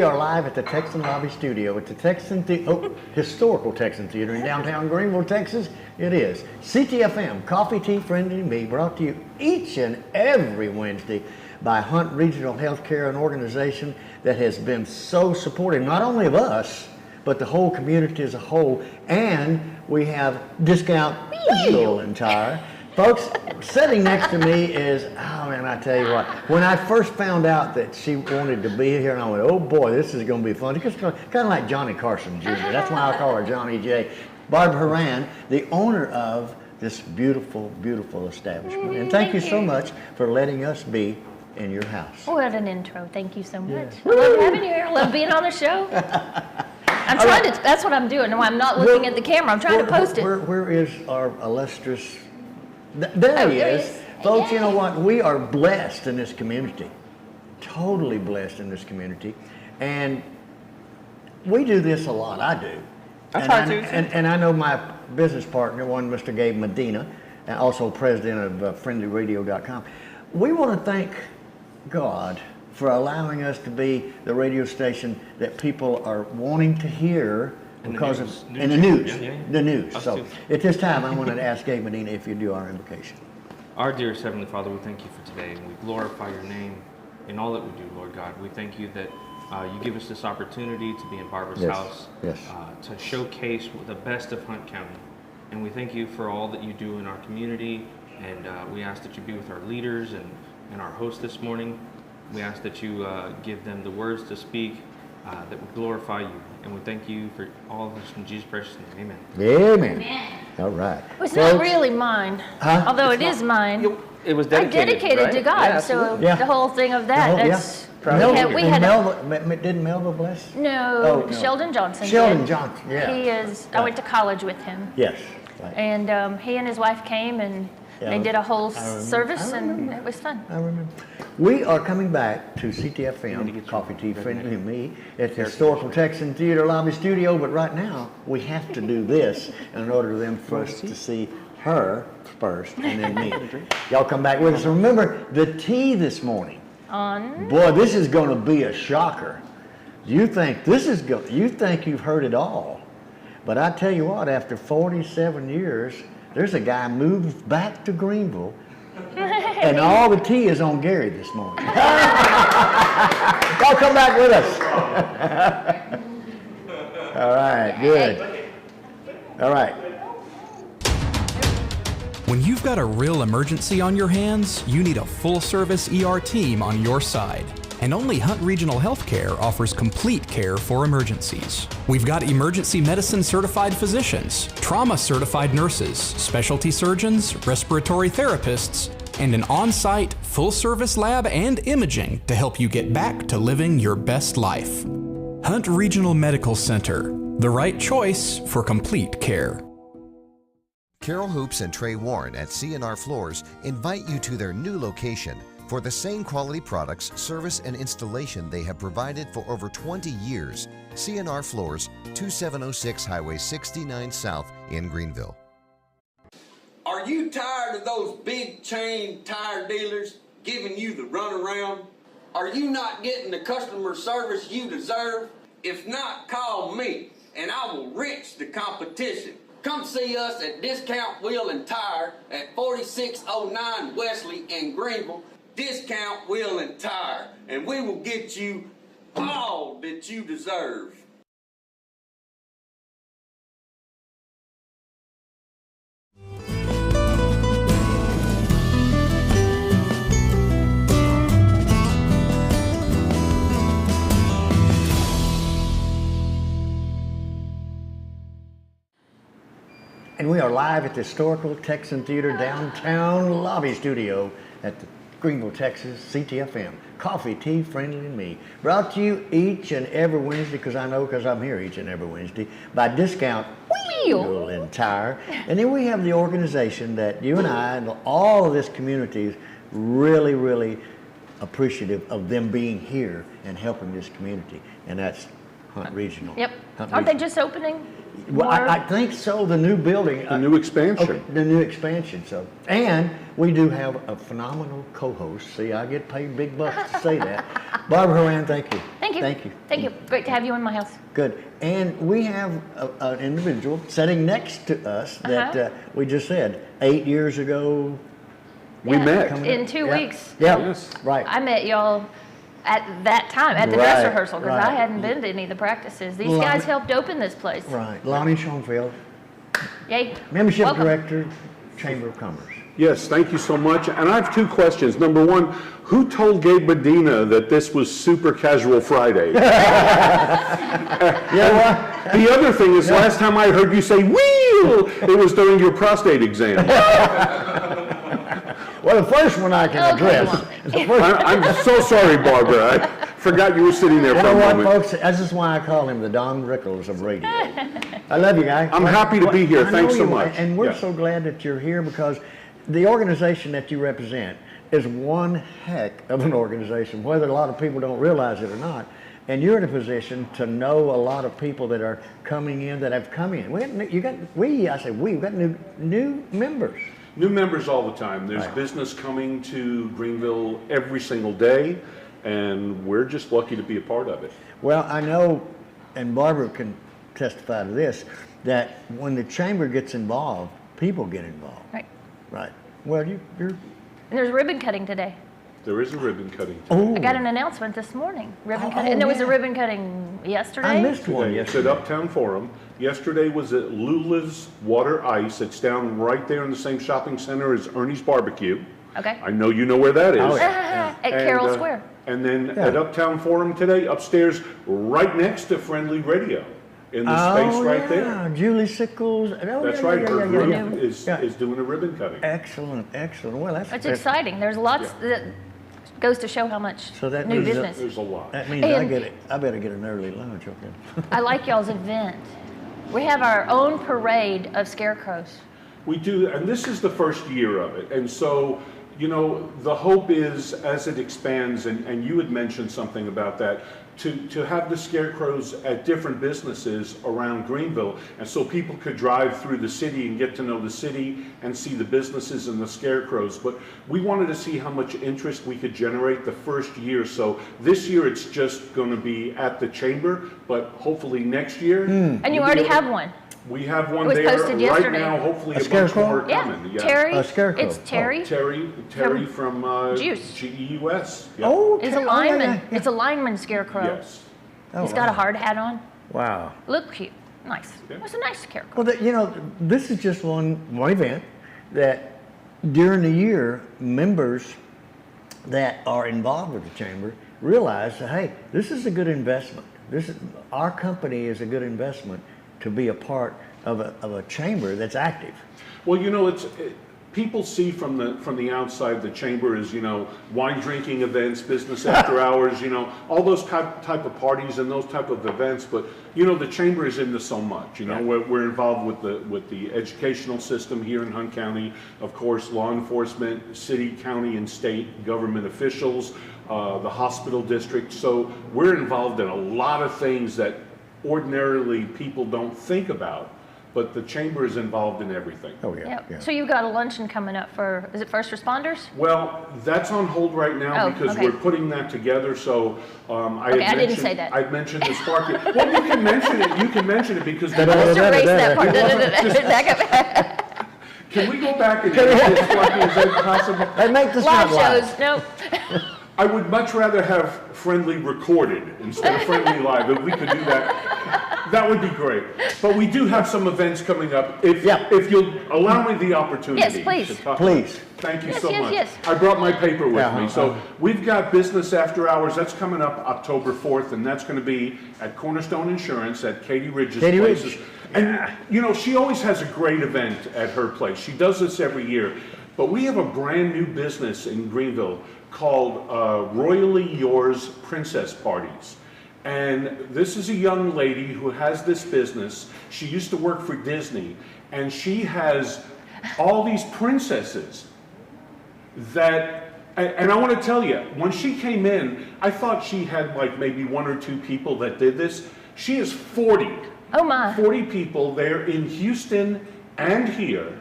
are live at the Texan Lobby Studio at the historical Texan Theater in downtown Greenville, Texas. It is CTFM, Coffee, Tea, Friendly, and Me, brought to you each and every Wednesday by Hunt Regional Healthcare, an organization that has been so supportive, not only of us, but the whole community as a whole. And we have discount wheel and tire. Folks, sitting next to me is, oh man, I tell you what, when I first found out that she wanted to be here, and I went, oh boy, this is going to be fun. It's kind of like Johnny Carson Jr. That's why I call her Johnny J. Barbara Horan, the owner of this beautiful, beautiful establishment. And thank you so much for letting us be in your house. What an intro. Thank you so much. I love having you here. I love being on the show. I'm trying to, that's what I'm doing. No, I'm not looking at the camera. I'm trying to post it. Where is our illustrious... There he is. Folks, you know what? We are blessed in this community. Totally blessed in this community. And we do this a lot. I do. I try to. And I know my business partner, Mr. Gabe Medina, and also president of friendlyradio.com. We want to thank God for allowing us to be the radio station that people are wanting to hear. Because of the news. So at this time, I wanted to ask Gabe Medina if you do our invocation. Our dearest Heavenly Father, we thank you for today, and we glorify your name in all that we do, Lord God. We thank you that you give us this opportunity to be in Barbara's house, to showcase the best of Hunt County. And we thank you for all that you do in our community, and we ask that you be with our leaders and our host this morning. We ask that you give them the words to speak that would glorify you. And we thank you for all of this in Jesus' precious name. Amen. Amen. All right. Well, it's not really mine, although it is mine. It was dedicated, right? To God, so the whole thing of that, that's... Didn't Melville bless? No, Sheldon Johnson. Sheldon Johnson, yeah. He is, I went to college with him. Yes. Right. And he and his wife came and they did a whole service and it was fun. I remember. We are coming back to CTFM, Coffee, Tea, Friendly, and Me, at the historical Texan Theater Lobby Studio, but right now we have to do this in order for us to see her first and then me. Y'all come back with us. Remember the tea this morning. Boy, this is going to be a shocker. You think you think you've heard it all, but I tell you what, after 47 years, there's a guy moved back to Greenville, and all the tea is on Gary this morning. Y'all come back with us. All right, good. All right. When you've got a real emergency on your hands, you need a full-service ER team on your side. And only Hunt Regional Healthcare offers complete care for emergencies. We've got emergency medicine certified physicians, trauma certified nurses, specialty surgeons, respiratory therapists, and an on-site full-service lab and imaging to help you get back to living your best life. Hunt Regional Medical Center, the right choice for complete care. Carol Hoops and Trey Warren at C&R Floors invite you to their new location for the same quality products, service, and installation they have provided for over 20 years. C&R Floors, 2706 Highway 69 South in Greenville. Are you tired of those big chain tire dealers giving you the runaround? Are you not getting the customer service you deserve? If not, call me and I will wrench the competition. Come see us at Discount Wheel and Tire at 4609 Wesley in Greenville. Discount Wheel and Tire, and we will get you all that you deserve. And we are live at the historical Texan Theater downtown lobby studio at the Greenville, Texas, CTFM, Coffee, Tea, Friendly, and Me. Brought to you each and every Wednesday, because I'm here each and every Wednesday, by Discount Wheel and Tire. And then we have the organization that you and I and all of this community is really, really appreciative of them being here and helping this community. And that's Hunt Regional. Yep. Aren't they just opening? Well, I think so. The new building, the new expansion, the new expansion. So, and we do have a phenomenal co-host. See, I get paid big bucks to say that. Barbara Horan, thank you. Thank Thank you. Thank you. Thank you. Great to have you in my house. Good. And we have an individual sitting next to us that we just said 8 years ago. We met. In 2 weeks. Yeah, Yes. right. I met y'all at that time, at the dress Right, rehearsal, because right. I hadn't been to any of the practices. These Lonnie- guys helped open this place. Right. Lonnie Schoenfeld, Yay. Membership Welcome. Director, Chamber of Commerce. Yes, thank you so much. And I have 2 questions. Number one, who told Gabe Medina that this was Super Casual Friday? The other thing is, last time I heard you say "wheel," it was during your prostate exam. Well, the first one I can Okay, address. Lonnie. The first- I'm so sorry, Barbara. I forgot you were sitting there You for a know what, moment. folks? That's just why I call him the Don Rickles of radio. I love you guys. I'm happy to be here. I know Thanks so you are, much. And we're Yeah. so glad that you're here because the organization that you represent is one heck of an organization, whether a lot of people don't realize it or not. And you're in a position to know a lot of people that are coming in, that have come in. We've got new members. New members all the time. There's Right. business coming to Greenville every single day, and we're just lucky to be a part of it. Well, I know, and Barbara can testify to this, that when the chamber gets involved, people get involved. Right. Right. Well, you're. And there's ribbon cutting today. There is a ribbon cutting. Oh, I got an announcement this morning. Ribbon Oh, cutting. And there was a yeah. ribbon cutting yesterday. I missed one Today. It's at yesterday. Uptown Forum. Yesterday was at Lula's Water Ice. It's down right there in the same shopping center as Ernie's Barbecue. Okay. I know you know where that is. Oh, yeah. At And, Carroll Square. And then Yeah. at Uptown Forum today, upstairs, right next to Friendly Radio, in the space right there. Julie Sickles. Oh, That's yeah, right. yeah, Her yeah, group yeah, yeah. is Yeah. doing a ribbon cutting. Excellent, excellent. Well, It's exciting. There's lots that goes to show how much So that new means that- business. There's a lot. That means I And- better get an early lunch, okay? I like y'all's event. We have our own parade of scarecrows. We do, and this is the first year of it. And so, you know, the hope is as it expands, and you had mentioned something about that, to have the scarecrows at different businesses around Greenville, and so people could drive through the city and get to know the city and see the businesses and the scarecrows. But we wanted to see how much interest we could generate the first year. So this year it's just going to be at the chamber, but hopefully next year. And you already have one. We have one It was there posted right yesterday. now, hopefully A a bunch scarecrow? more Yeah, coming. Yeah. Terry. A scarecrow. It's Terry. Terry from Juice. GEUS. Yeah. Oh, Is okay. a Oh, yeah, lineman. yeah, yeah. It's a lineman scarecrow. Yes. Oh, He's got a wow. hard hat on. Wow. Look cute. Nice. Yeah. It's a nice scarecrow. Well, this is just one event that during the year, members that are involved with the chamber realize that, hey, this is a good investment. Our company is a good investment to be a part of a chamber that's active. Well, you know, people see from the outside the chamber is, you know, wine drinking events, business after hours, you know, all those type of parties and those type of events. But you know, the chamber is into so much. You know, we're involved with the educational system here in Hunt County, of course, law enforcement, city, county, and state government officials, the hospital district. So we're involved in a lot of things that ordinarily people don't think about. But the chamber is involved in everything. Oh, yeah. Yep. Yeah. So you've got a luncheon coming up for, is it first responders? Well, that's on hold right now Oh, because okay. we're putting that together. So Okay, I didn't say that. I'd mentioned the Spark. Well, you can mention it. You can mention it because Let's erase that part. Back up. Can we go back and edit this, Sparky? Is that possible? They make this Live not live. shows. Nope. I would much rather have Friendly recorded instead of Friendly live. If we could do that, that would be great. But we do have some events coming up. If you'll allow me the opportunity. Yes, please. To talk Please. Thank you Yes, so yes, much. yes. I brought my paper with Yeah, me. So we've got Business After Hours. That's coming up October 4th, and that's going to be at Cornerstone Insurance at Katie Ridge's Katie Ridge. places. And, you know, she always has a great event at her place. She does this every year. But we have a brand new business in Greenville called Royally Yours Princess Parties. And this is a young lady who has this business. She used to work for Disney, and she has all these princesses that, and I want to tell you, when she came in, I thought she had like maybe 1 or 2 people that did this. She has 40. Oh my. 40 people there in Houston and here.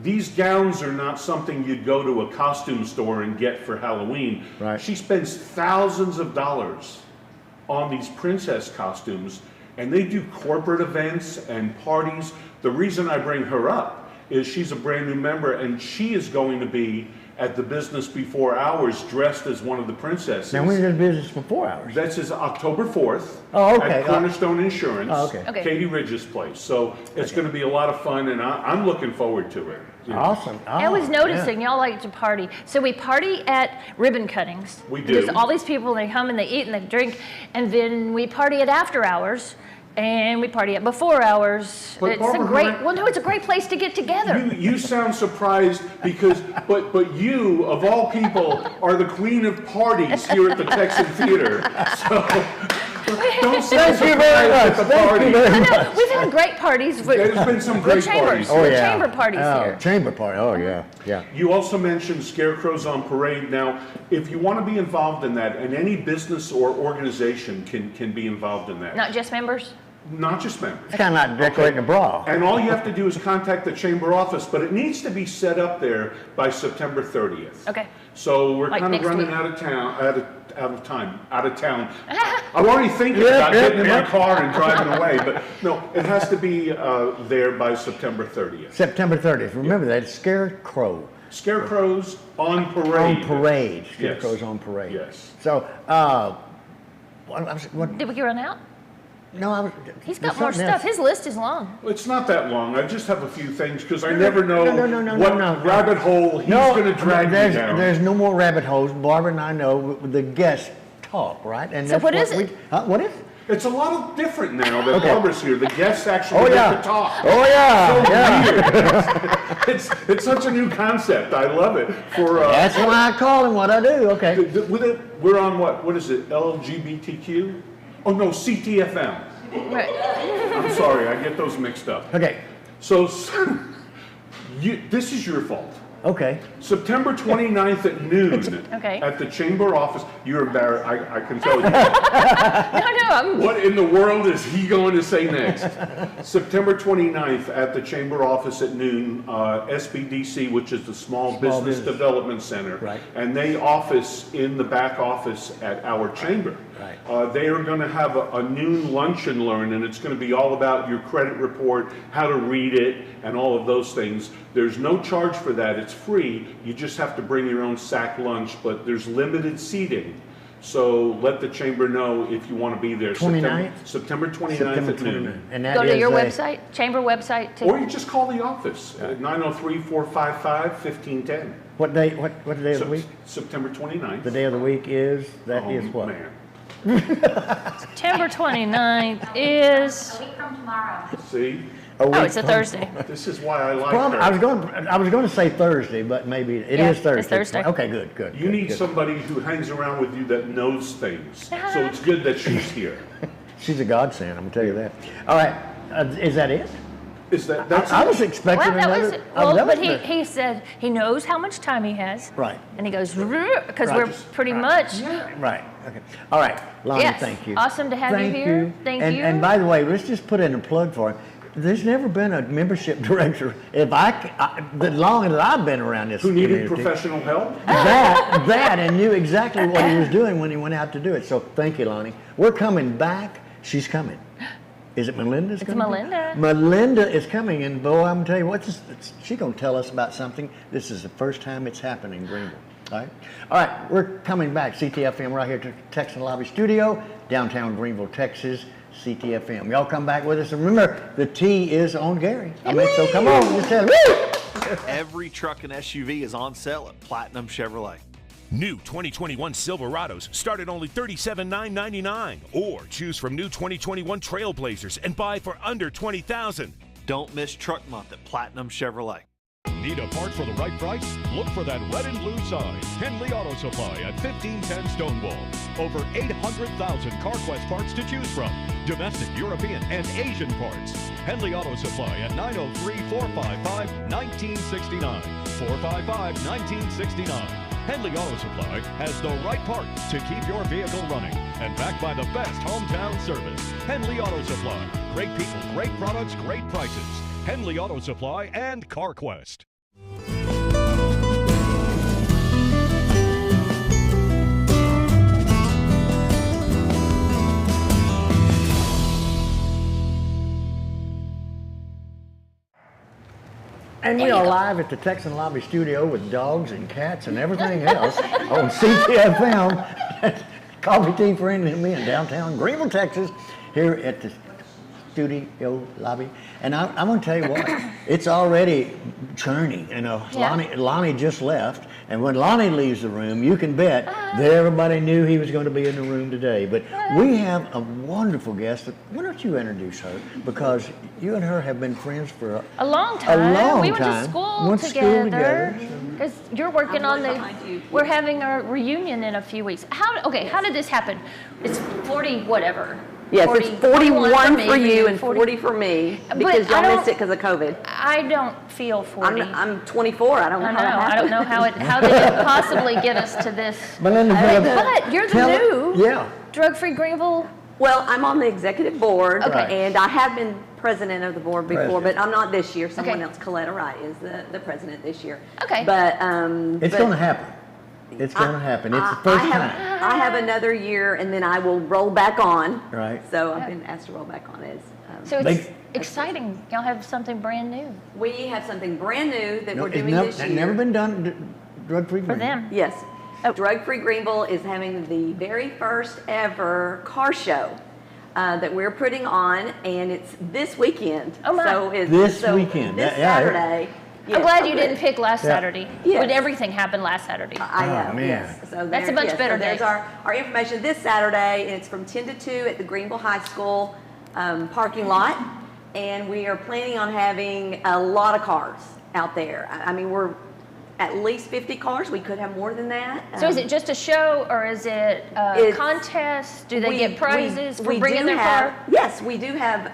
These gowns are not something you'd go to a costume store and get for Halloween. Right. She spends thousands of dollars on these princess costumes, and they do corporate events and parties. The reason I bring her up is she's a brand new member, and she is going to be at the Business Before Hours dressed as one of the princesses. Now, when is the Business Before Hours? This is October 4th. Oh, okay. At Cornerstone Insurance, Okay. Katie Ridge's place. So it's going to be a lot of fun, and I'm looking forward to it. Awesome. Oh, I was noticing y'all like to party. So we party at ribbon cuttings. We do. There's all these people, they come and they eat and they drink, and then we party at after hours. And we party at before hours. But It's Barbara, a great, well, no, it's a great place to get together. You sound surprised because, but you, of all people, are the queen of parties here at the Texan Theater. So don't sound Thank you very surprised at much. the Thank party. you very much. No, we've had great parties. There's been some great parties. Oh, We're yeah. chamber parties here. Chamber party. Oh, yeah. Yeah. You also mentioned Scarecrows on Parade. Now, if you want to be involved in that, and any business or organization can be involved in that. Not just members? Not just members. It's kind of like decorating a bra. And all you have to do is contact the chamber office, but it needs to be set up there by September 30th. Okay. So we're Like kind of next running week. out of town. I'm already thinking about getting in my car and driving away, but no, it has to be there by September 30th. September 30th. Remember that. Scarecrow. Scarecrows on Parade. On parade. Yes. Scarecrows on parade. Yes. So, what, Did we run out? no, I was. He's there's got more something stuff. else. His list is long. It's not that long. I just have a few things because I never know no, what no. rabbit hole he's going to drag me down. There's no more rabbit holes. Barbara and I know the guests talk, right? And So that's what is we- it? What is it? It's a lot of different now that Okay. Barbara's here. The guests actually Oh, get yeah. to talk. Oh, yeah. Yeah. It's such a new concept. I love it. For That's why I call him what I do. Okay. with it, we're on what is it? LGBTQ? Oh no, CTFM. Right. I'm sorry, I get those mixed up. Okay. So this is your fault. Okay. September 29th at noon Okay. at the chamber office. You're embarrassed. I can tell you. No, What in the world is he going to say next? September 29th at the chamber office at noon, SBDC, which is the Small Business Development Center. Right. And they office in the back office at our chamber. Right. They are going to have a noon lunch and learn, and it's going to be all about your credit report, how to read it, and all of those things. There's no charge for that. It's free. You just have to bring your own sack lunch, but there's limited seating. So let the chamber know if you want to be there. 29th? September 29th September at noon. 29th. And that go to is your a- website, chamber website. Or you just call the office at 903-455-1510. What day? What day of the week? September 29th. The day of the week is what? Man. September 29th is, A week from tomorrow. See? oh, it's a Thursday. This is why I like Well, her. I was going to say Thursday, but maybe it Yeah, is Thursday. it's Thursday. Okay, good. You need good. somebody who hangs around with you that knows things. So it's good that she's here. She's a godsend. I'm gonna tell you that. All right, is that it? Is that's I was expecting Well, that was, another. well, that but was the- he said he knows how much time he has. Right. And he goes, because Right. we're pretty much, Right. Okay. All right, Lonnie. Yes. Thank you. Awesome to have you here. Thank you. And by the way, let's just put in a plug for him. There's never been a membership director, the long as I've been around this who needed community, professional help? that and knew exactly what he was doing when he went out to do it. So thank you, Lonnie. We're coming back. She's coming. Is it Melinda's coming? Melinda. Melinda is coming, and boy, I'm gonna tell you what, she's gonna tell us about something. This is the first time it's happened in Greenville. All right, we're coming back. CTFM right here to Texan Lobby Studio, downtown Greenville, Texas. CTFM. Y'all come back with us, and remember, the T is on Gary. So come on, just tell him. Every truck and SUV is on sale at Platinum Chevrolet. New 2021 Silverados start at only $37,999, or choose from new 2021 Trailblazers and buy for under $20,000. Don't miss Truck Month at Platinum Chevrolet. Need a part for the right price? Look for that red and blue sign. Henley Auto Supply at 1510 Stonewall. Over 800,000 CarQuest parts to choose from. Domestic, European, and Asian parts. Henley Auto Supply at 903-455-1969. 455-1969. Henley Auto Supply has the right part to keep your vehicle running. And backed by the best hometown service. Henley Auto Supply. Great people, great products, great prices. Henley Auto Supply and CarQuest. And we are live at the Texan Lobby studio with dogs and cats and everything else on CTFM. Coffee, tea, friendly me in downtown Greenville, Texas, here at the studio lobby. And I'm going to tell you what, it's already churning. You know, Lonnie just left. And when Lonnie leaves the room, you can bet that everybody knew he was going to be in the room today. But we have a wonderful guest. Why don't you introduce her? Because you and her have been friends for a long time. We went to school together. Because you're working on we're having our reunion in a few weeks. How did this happen? It's 40 whatever. Yes, it's 41 for you and 40 for me because y'all missed it because of COVID. I don't feel 40. I'm 24. I don't know how that happened. I don't know how they could possibly get us to this. But you're the new Drug-Free Greenville. Well, I'm on the executive board, and I have been president of the board before, but I'm not this year. Someone else, Coletta Wright, is the president this year. Okay. But it's going to happen. It's going to happen. It's the first time. I have another year, and then I will roll back on. Right. So I've been asked to roll back on as. So it's exciting. Y'all have something brand new. We have something brand new that we're doing this year. It's never been done. Drug-free Greenville. For them. Yes. Drug-free Greenville is having the very first ever car show that we're putting on, and it's this weekend. Oh my! So it's this weekend. This Saturday. Yes. I'm glad you didn't pick last Saturday. Yes. when everything happened last Saturday. I know, man. yes. So that's a much better day. There's our information this Saturday, and it's from 10 to 2 at the Greenville High School parking lot. And we are planning on having a lot of cars out there. I mean, we're at least 50 cars. We could have more than that. So is it just a show, or is it a contest? Do they get prizes for bringing their car? Yes, we do have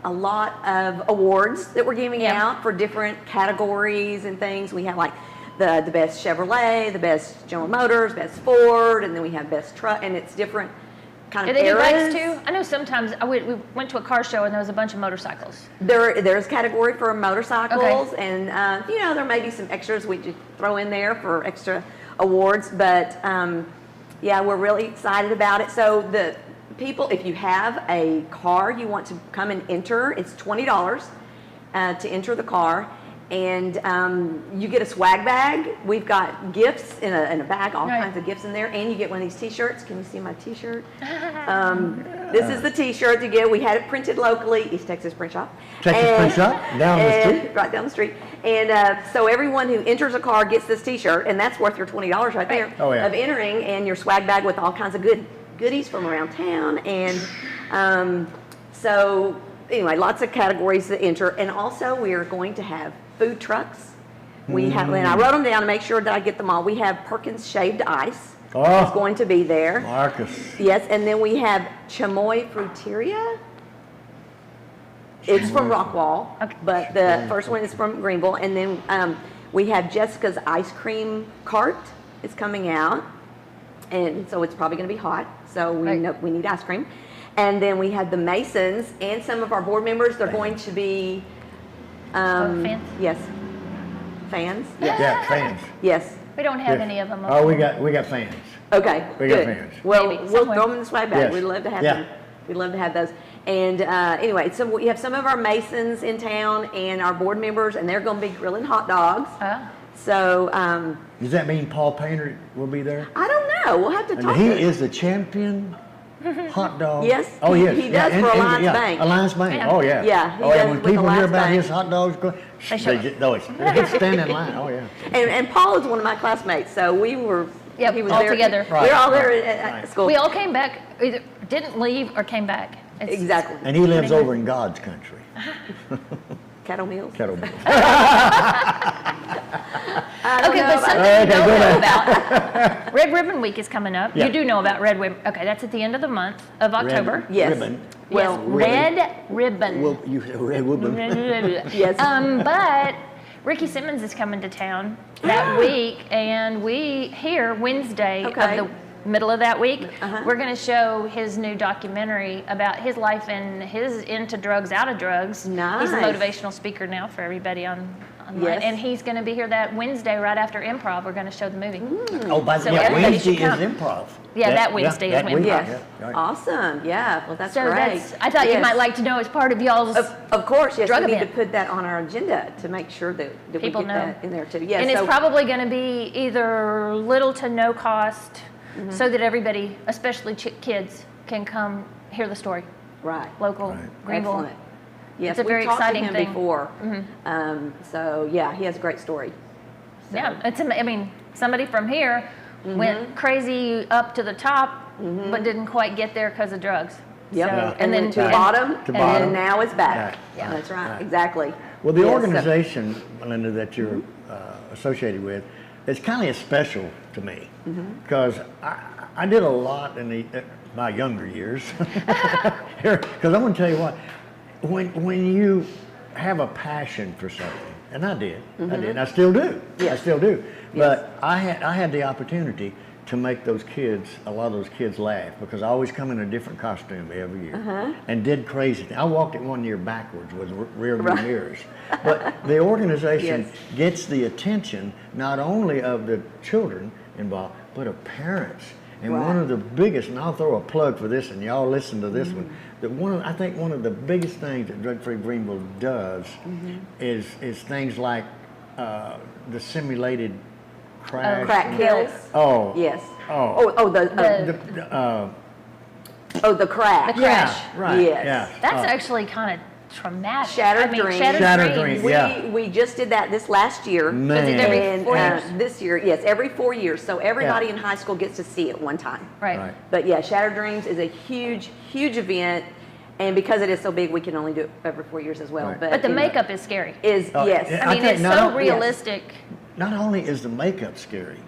a lot of awards that we're giving out for different categories and things. We have like the best Chevrolet, the best General Motors, best Ford, and then we have best truck, and it's different kind of eras. Do they eras. do bikes too? I know sometimes we went to a car show and there was a bunch of motorcycles. There's category for motorcycles, and there may be some extras we just throw in there for extra awards, but we're really excited about it. So the people, if you have a car you want to come and enter, it's $20 to enter the car, and you get a swag bag. We've got gifts in a bag, all kinds of gifts in there, and you get one of these t-shirts. Can you see my t-shirt? This is the t-shirt you get. We had it printed locally, East Texas Print Shop. Print Shop, down the street. Right down the street. And so everyone who enters a car gets this t-shirt, and that's worth your $20 right there of entering, and your swag bag with all kinds of goodies from around town. And so anyway, lots of categories to enter, and also we are going to have food trucks. We have, and I wrote them down to make sure that I get them all. We have Perkins Shaved Ice. It's going to be there. Marcus. Yes, and then we have Chamoy Fruiteria. It's from Rockwall, but the first one is from Greenville. And then we have Jessica's Ice Cream Cart. It's coming out, and so it's probably going to be hot. So we know we need ice cream. And then we have the Masons and some of our board members. They're going to be fans? Yes, fans. Yes. Yeah, fans. Yes. We don't have any of them. Oh, we got fans. Okay, we good. got fans. Well, maybe we'll throw them in the swag bag. Yes. We'd love to have them. We'd love to have those. And anyway, so we have some of our Masons in town and our board members, and they're going to be grilling hot dogs. So does that mean Paul Painter will be there? I don't know. We'll have to talk. He is the champion hot dog. Yes. Oh, yes. He does for Alliance Bank. Alliance Bank. Oh, yeah. Yeah. When people hear about his hot dogs, they stand in line. Oh, yeah. And Paul is one of my classmates, so we were. Yep, he was all there together. We're all there at school. We all came back, either didn't leave or came back. Exactly. And he lives over in God's country. Cattle Mills. Cattle Mills. But something you don't know about. Red Ribbon Week is coming up. You do know about Red Ribbon. Okay, that's at the end of the month of October. Yes. Ribbon. Well, Red Ribbon. Well, you said Red Ribbon. Yes. But Ricky Simmons is coming to town that week, and we here Wednesday of the middle of that week, we're going to show his new documentary about his life and his into drugs, out of drugs. Nice. He's a motivational speaker now for everybody on online. And he's going to be here that Wednesday right after improv. We're going to show the movie. Oh, by the way, Wednesday is improv. Yeah, that Wednesday is improv. Yes. Right. Awesome. Yeah. Well, that's great. I thought you might like to know as part of y'all's Of course, yes. drug We need event. to put that on our agenda to make sure that People we get know. that in there too. Yes. And it's probably going to be either little to no cost so that everybody, especially kids, can come hear the story. Right. Local, Greenville. Excellent. Yes, It's a very we've talked exciting to him thing. before. So yeah, he has a great story. So. Yeah, I mean, somebody from here went crazy up to the top, but didn't quite get there because of drugs. Yep. So, and then to bottom, and now it's back. Yeah. That's right. Exactly. Well, the organization, Melinda, that you're associated with, it's kind of special to me because I did a lot in my younger years. Because I'm going to tell you what, when you have a passion for something, and I did, and I still do, I still do. But I had the opportunity to make a lot of those kids laugh because I always come in a different costume every year and did crazy things. I walked it one year backwards with rear view mirrors. But the organization gets the attention not only of the children involved, but of parents. And one of the biggest, and I'll throw a plug for this, and y'all listen to this one, that I think one of the biggest things that Drug Free Greenville does is things like the simulated crash. Crack kills. Oh. Yes. Oh. The crash. The crash. Yeah, right. Yes. Yeah. That's actually kind of traumatic. Shattered Dreams. Shattered Dreams. We just did that this last year. Man. Was it every 4 years? This year, yes, every 4 years. So everybody in high school gets to see it one time. Right. But yeah, Shattered Dreams is a huge, huge event. And because it is so big, we can only do it every 4 years as well. Right. But the makeup is scary. Yes. I mean, it's so realistic. Not only is the makeup scary,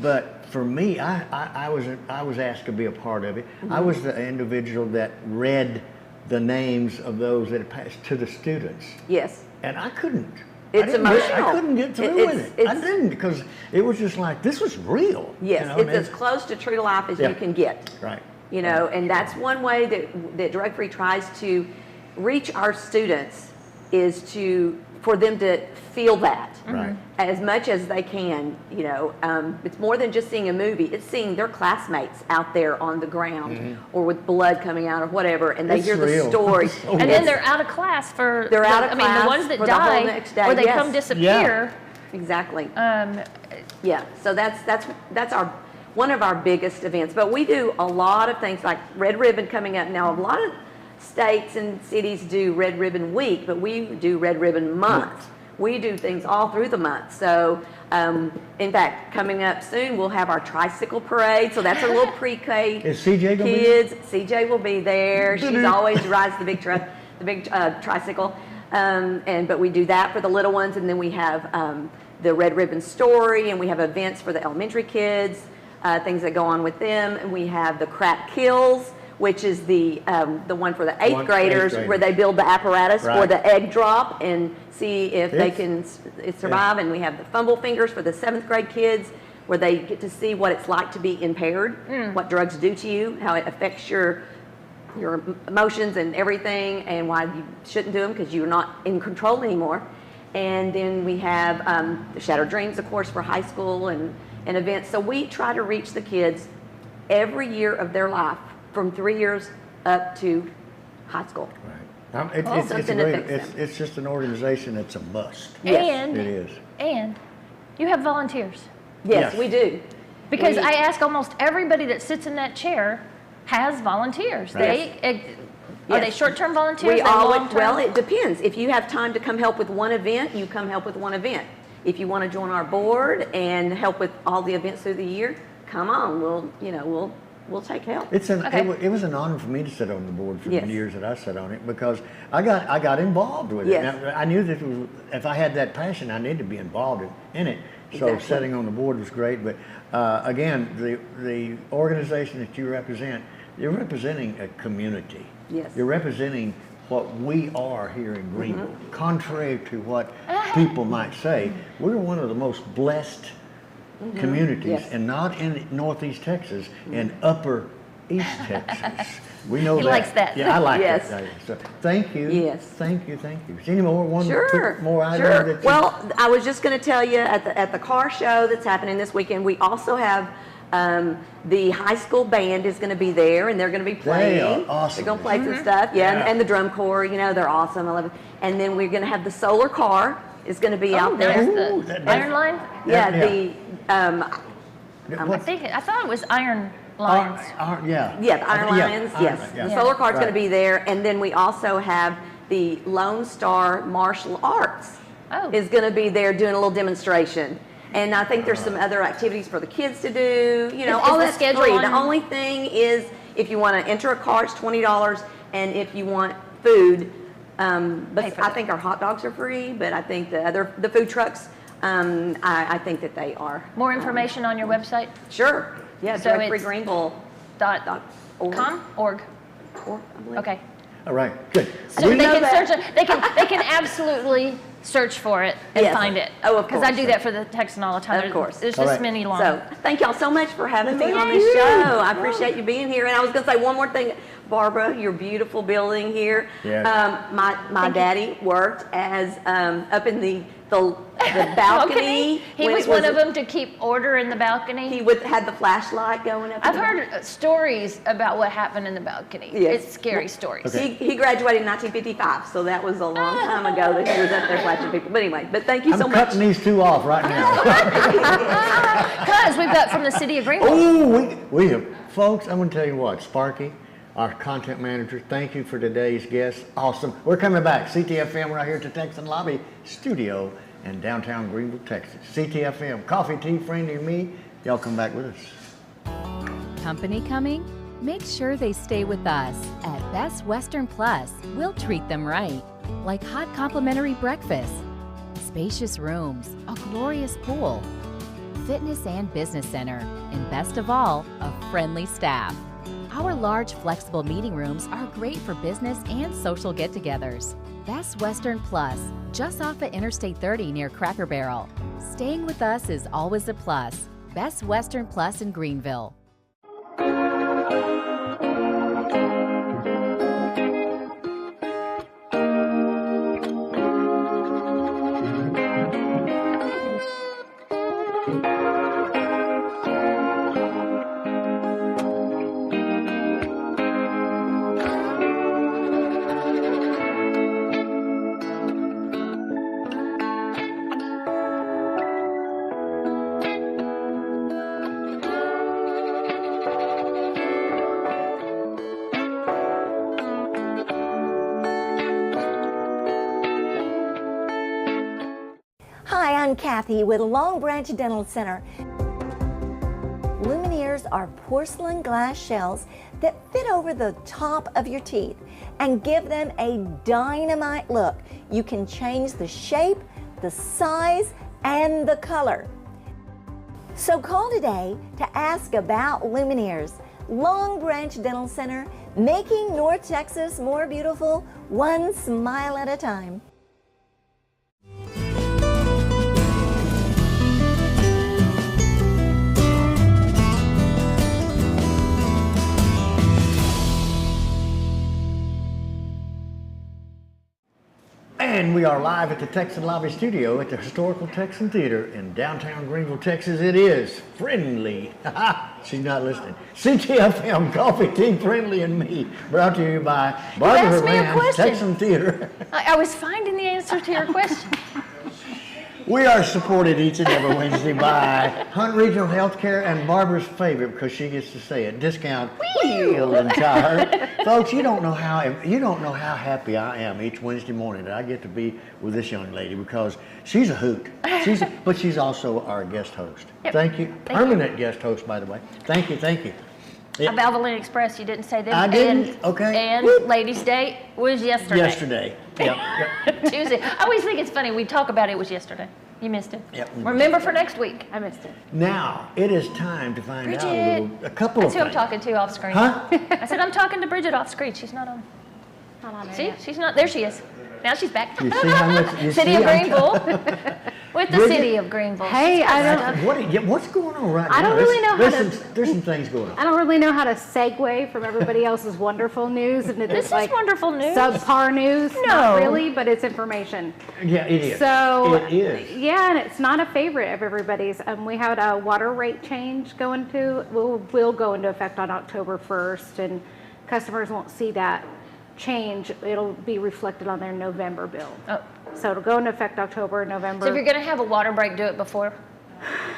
but for me, I was asked to be a part of it. I was the individual that read the names of those that had passed to the students. Yes. And I couldn't. It's emotional. I couldn't get through with it. I didn't because it was just like, this was real. Yes, you know, it's as close to true to life as you can get. Right. You know, and that's one way that Drug Free tries to reach our students is for them to feel that as much as they can. You know, it's more than just seeing a movie. It's seeing their classmates out there on the ground or with blood coming out or whatever, and they hear the story. And then they're out of class for. They're out of class. I mean, the ones that die or they come disappear. Exactly. Yeah. So that's one of our biggest events. But we do a lot of things like Red Ribbon coming up now. A lot of states and cities do Red Ribbon Week, but we do Red Ribbon Month. We do things all through the month. So, in fact, coming up soon, we'll have our tricycle parade. So that's a little pre-K Is CJ gonna kids. CJ will be there. She's always rides the big tricycle. But we do that for the little ones, and then we have the Red Ribbon Story, and we have events for the elementary kids, things that go on with them. And we have the Crack Kills, which is the one for the eighth graders, where they build the apparatus for the egg drop and see if they can survive. And we have the Fumble Fingers for the 7th grade kids, where they get to see what it's like to be impaired, what drugs do to you, how it affects your emotions and everything, and why you shouldn't do them because you're not in control anymore. And then we have the Shattered Dreams, of course, for high school and events. So we try to reach the kids every year of their life, from 3 years up to high school. Right. It's just an organization that's a must. Yes. It is. And you have volunteers. Yes, we do. Because I ask almost everybody that sits in that chair has volunteers. Right. Are they short-term volunteers? Long-term? Well, it depends. If you have time to come help with one event, you come help with one event. If you want to join our board and help with all the events through the year, come on. We'll take help. It was an honor for me to sit on the board for the years that I sat on it because I got involved with it. Now, I knew that if I had that passion, I needed to be involved in it. So sitting on the board was great. But again, the organization that you represent, you're representing a community. Yes. You're representing what we are here in Greenville. Contrary to what people might say, we're one of the most blessed communities, and not in Northeast Texas, in Upper East Texas. We know He that. likes that. Yeah, I like Yes. that. So, thank you. Yes. Thank you. Is any more? Sure. More items Sure. that you- Well, I was just going to tell you at the car show that's happening this weekend, we also have the high school band is going to be there, and they're going to be playing. They are awesome. They're going to play some stuff. Yeah. And the drum corps, they're awesome. I love it. And then we're going to have the solar car is going to be out there. There's the Iron Line? Yeah. I thought it was Iron Lions. Yeah, the Iron Lions, yes. The solar car's going to be there, and then we also have the Lone Star Martial Arts is going to be there doing a little demonstration. And I think there's some other activities for the kids to do. All that's free. The only thing is, if you want to enter a car, it's $20, and if you want food, but I think our hot dogs are free. But I think the food trucks, I think that they are. More information on your website? Sure. Yeah, so drugfreegreenville.org. Okay. All right, good. So they can search it. They can absolutely search for it and find it. Oh, of course. Because I do that for the Texan all the time. Of course. There's this many long. So thank y'all so much for having me on the show. I appreciate you being here. And I was going to say one more thing. Barbara, your beautiful building here. Yes. My daddy worked as up in the balcony. He was one of them to keep order in the balcony. He had the flashlight going up. I've heard stories about what happened in the balcony. Yes. It's scary stories. Okay. He graduated in 1955, so that was a long time ago that he was up there flashing people. But anyway, thank you so much. I'm cutting these two off right now. Because we've got from the city of Greenville. Oh, we have, folks, I'm going to tell you what, Sparky, our content manager, thank you for today's guest. Awesome. We're coming back. CTFM right here at the Texan Lobby Studio in downtown Greenville, Texas. CTFM, coffee, tea, friendly, and me. Y'all come back with us. Company coming? Make sure they stay with us. At Best Western Plus, we'll treat them right. Like hot complimentary breakfast, spacious rooms, a glorious pool, fitness and business center, and best of all, a friendly staff. Our large, flexible meeting rooms are great for business and social get-togethers. Best Western Plus, just off of Interstate 30 near Cracker Barrel. Staying with us is always a plus. Best Western Plus in Greenville. Hi, I'm Kathy with Long Branch Dental Center. Lumineers are porcelain glass shells that fit over the top of your teeth and give them a dynamite look. You can change the shape, the size, and the color. So call today to ask about Lumineers. Long Branch Dental Center, making North Texas more beautiful, one smile at a time. And we are live at the Texan Lobby Studio at the Historical Texan Theater in downtown Greenville, Texas. It is friendly. She's not listening. CTFM, coffee, tea, friendly, and me. Brought to you by Barbara Rand's Texan Theater. I was finding the answer to your question. We are supported each and every Wednesday by Hunt Regional Healthcare and Barbara's favorite, because she gets to say it, Discount Wheel and Tire. Folks, you don't know how happy I am each Wednesday morning that I get to be with this young lady, because she's a hoot. But she's also our guest host. Yep. Thank you. Permanent guest host, by the way. Thank you. Yep. Valvoline Express, you didn't say them. I didn't. Okay. And Ladies' Day was yesterday. Yep. Tuesday. I always think it's funny. We talk about it was yesterday. You missed it. Yep. Remember for next week. I missed it. Now, it is time to find Bridget. out a couple of That's who I'm things. talking to off screen. Huh? I said I'm talking to Bridget off screen. She's not on. See? She's not. There she is. Now she's back. You see how much? City of Greenville. With the City of Greenville. Hey, I don't. What's going on right now? I don't really know how to. There's some things going on. I don't really know how to segue from everybody else's wonderful news into This like is wonderful news. subpar news. No. Not really, but it's information. Yeah, it is. So it is. Yeah, and it's not a favorite of everybody's. We had a water rate change will go into effect on October 1st, and customers won't see that change. It'll be reflected on their November bill. Oh. So it'll go into effect October, November. So if you're going to have a water break, do it before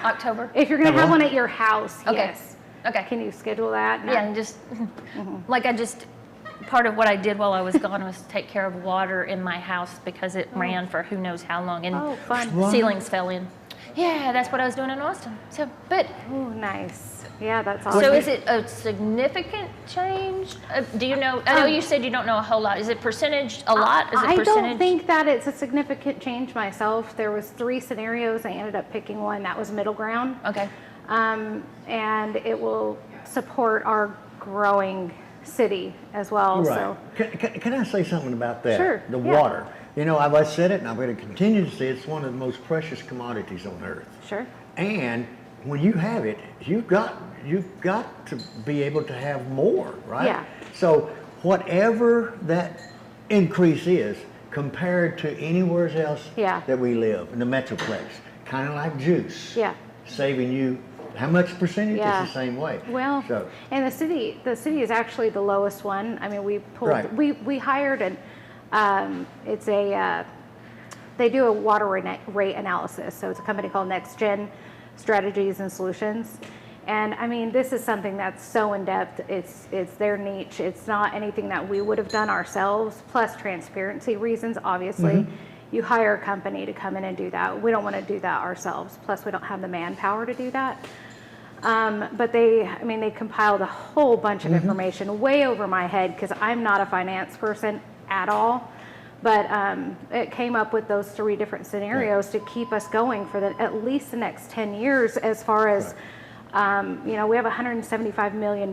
October? If you're going to have one at your house, Okay. yes. Okay. Can you schedule that? No. Yeah, and just, part of what I did while I was gone was take care of water in my house because it ran for who knows how long, and fun. ceilings fell in. Yeah, that's what I was doing in Austin. So, but. Oh, nice. Yeah, that's awesome. So is it a significant change? Do you know, I know you said you don't know a whole lot. Is it percentage a lot? Is it I percentage? don't think that it's a significant change myself. There was 3 scenarios. I ended up picking one that was middle ground. Okay. And it will support our growing city as well. Right. So Can I say something about that? Sure, The yeah. water. You know, I've said it, and I'm going to continue to say it's one of the most precious commodities on earth. Sure. And when you have it, you've got to be able to have more, right? Yeah. So whatever that increase is compared to anywhere else that we live in the Metroplex, kind of like juice. Yeah. Saving you how much percentage? Yeah. It's the same way. Well, so. and the city is actually the lowest one. I mean, we pulled, Right. we hired it's a, they do a water rate analysis. So it's a company called Next Gen Strategies and Solutions. And I mean, this is something that's so in depth. It's their niche. It's not anything that we would have done ourselves. Plus transparency reasons, obviously. You hire a company to come in and do that. We don't want to do that ourselves. Plus, we don't have the manpower to do that. But they compiled a whole bunch of information way over my head because I'm not a finance person at all. But it came up with those 3 different scenarios to keep us going for at least the next 10 years as far as, we have $175 million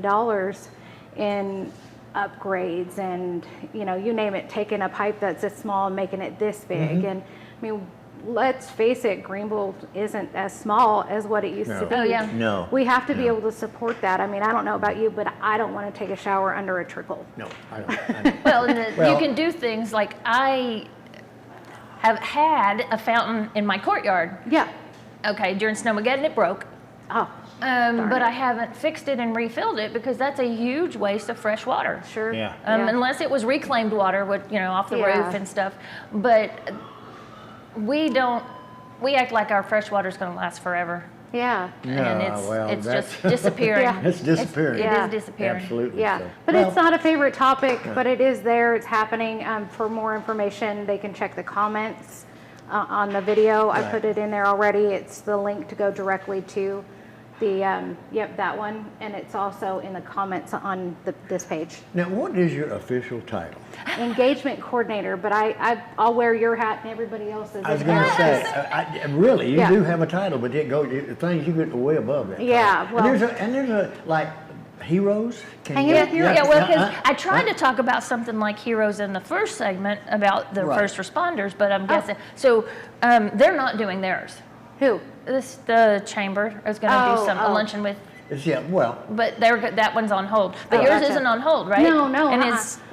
in upgrades and, you name it, taking a pipe that's this small and making it this big. And I mean, let's face it, Greenville isn't as small as what it used to be. Oh, yeah. No. We have to be able to support that. I mean, I don't know about you, but I don't want to take a shower under a trickle. No, I don't. Well, you can do things like I have had a fountain in my courtyard. Yeah. Okay, during Snowmageddon it broke. Oh. But I haven't fixed it and refilled it because that's a huge waste of fresh water. Sure. Yeah. Unless it was reclaimed water, off the roof and stuff. But we act like our fresh water is going to last forever. Yeah. And it's just disappearing. It's disappearing. It is disappearing. Absolutely. Yeah, So. but it's not a favorite topic, but it is there. It's happening. For more information, they can check the comments on the video. I put it in there already. It's the link to go directly to the, that one. And it's also in the comments on this page. Now, what is your official title? Engagement coordinator, but I'll wear your hat and everybody else's. I was going to say, really, you do have a title, but the things you get way above that. Yeah, title. well. And there's a like heroes. Because I tried to talk about something like heroes in the first segment about the first responders, but I'm guessing so they're not doing theirs. Who? The chamber is going to do a luncheon with. But that one's on hold. But yours isn't on hold, right? No. And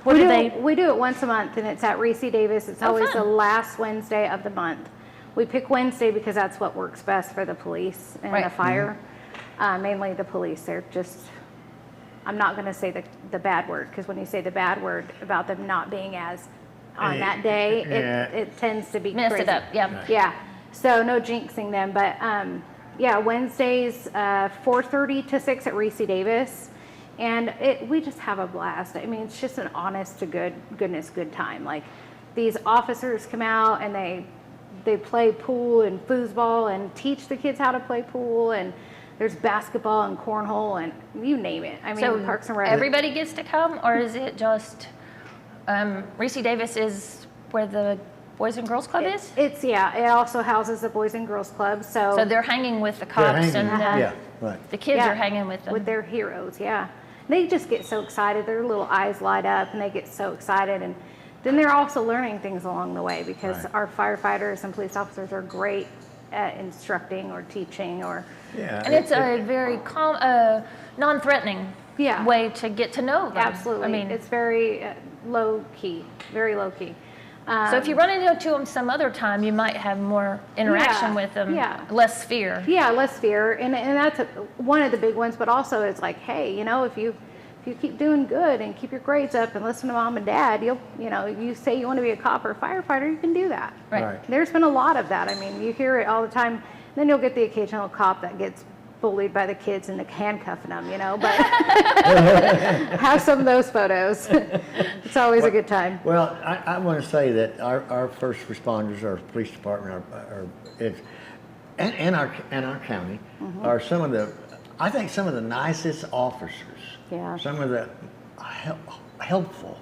we do it once a month, and it's at Reese Davis. It's always the last Wednesday of the month. We pick Wednesday because that's what works best for the police and the fire. Mainly the police. They're just. I'm not going to say the bad word because when you say the bad word about them not being as on that day, it tends to be mess crazy. it up. Yeah. Yeah. So no jinxing them, but. Wednesdays, 4:30 to 6 at Reese Davis, and we just have a blast. I mean, it's just an honest to good time. Like these officers come out and they play pool and foosball and teach the kids how to play pool, and there's basketball and cornhole and you name it. I mean, so Parks and Rec. Everybody gets to come, or is it just Reese Davis is where the Boys and Girls Club is? It also houses the Boys and Girls Club. So they're hanging with the cops and the kids are hanging with them. With their heroes, They just get so excited. Their little eyes light up and they get so excited. And then they're also learning things along the way, because Right. our firefighters and police officers are great at instructing or teaching or. Yeah. And it's a very calm, non-threatening way to get to know them. Absolutely. I mean, it's very low key, very low key. So if you run into them some other time, you might have more interaction with them, less fear. Yeah, less fear, and that's one of the big ones. But also, it's like, hey, you know, if you keep doing good and keep your grades up and listen to mom and dad, you say you want to be a cop or a firefighter, you can do that. Right. There's been a lot of that. I mean, you hear it all the time. Then you'll get the occasional cop that gets bullied by the kids and handcuffing them, but have some of those photos. It's always a good time. Well, I want to say that our first responders, our police department, and our county are some of the nicest officers. Yeah. Some of the helpful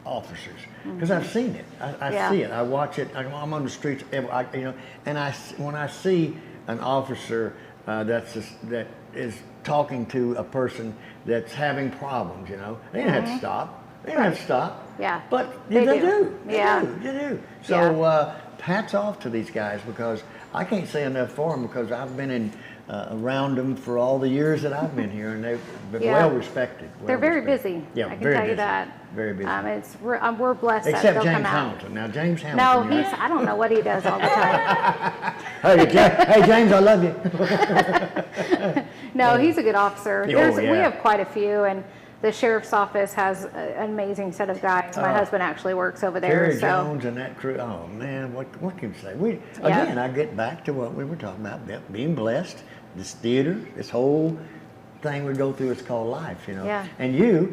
officers, because I've seen it. I see it. I watch it. I'm on the streets, and when I see an officer that is talking to a person that's having problems, they don't have to stop. They don't have to stop. Yeah. But they do. They do. So hats off to these guys, because I can't say enough for them, because I've been around them for all the years that I've been here, and they've been well respected. They're very busy. Yeah, I can very tell you busy. that. Very busy. We're blessed. Except that James come out. Hamilton. Now James No, Hamilton. I don't know what he does all the time. Hey James, I love you. No, he's a good officer. We have quite a few, and the sheriff's office has an amazing set of guys. My husband actually works over there. Terry Jones and that crew. Oh man, what can you say? Again, I get back to what we were talking about, being blessed. This theater, this whole thing we go through, it's called life, Yeah. And you're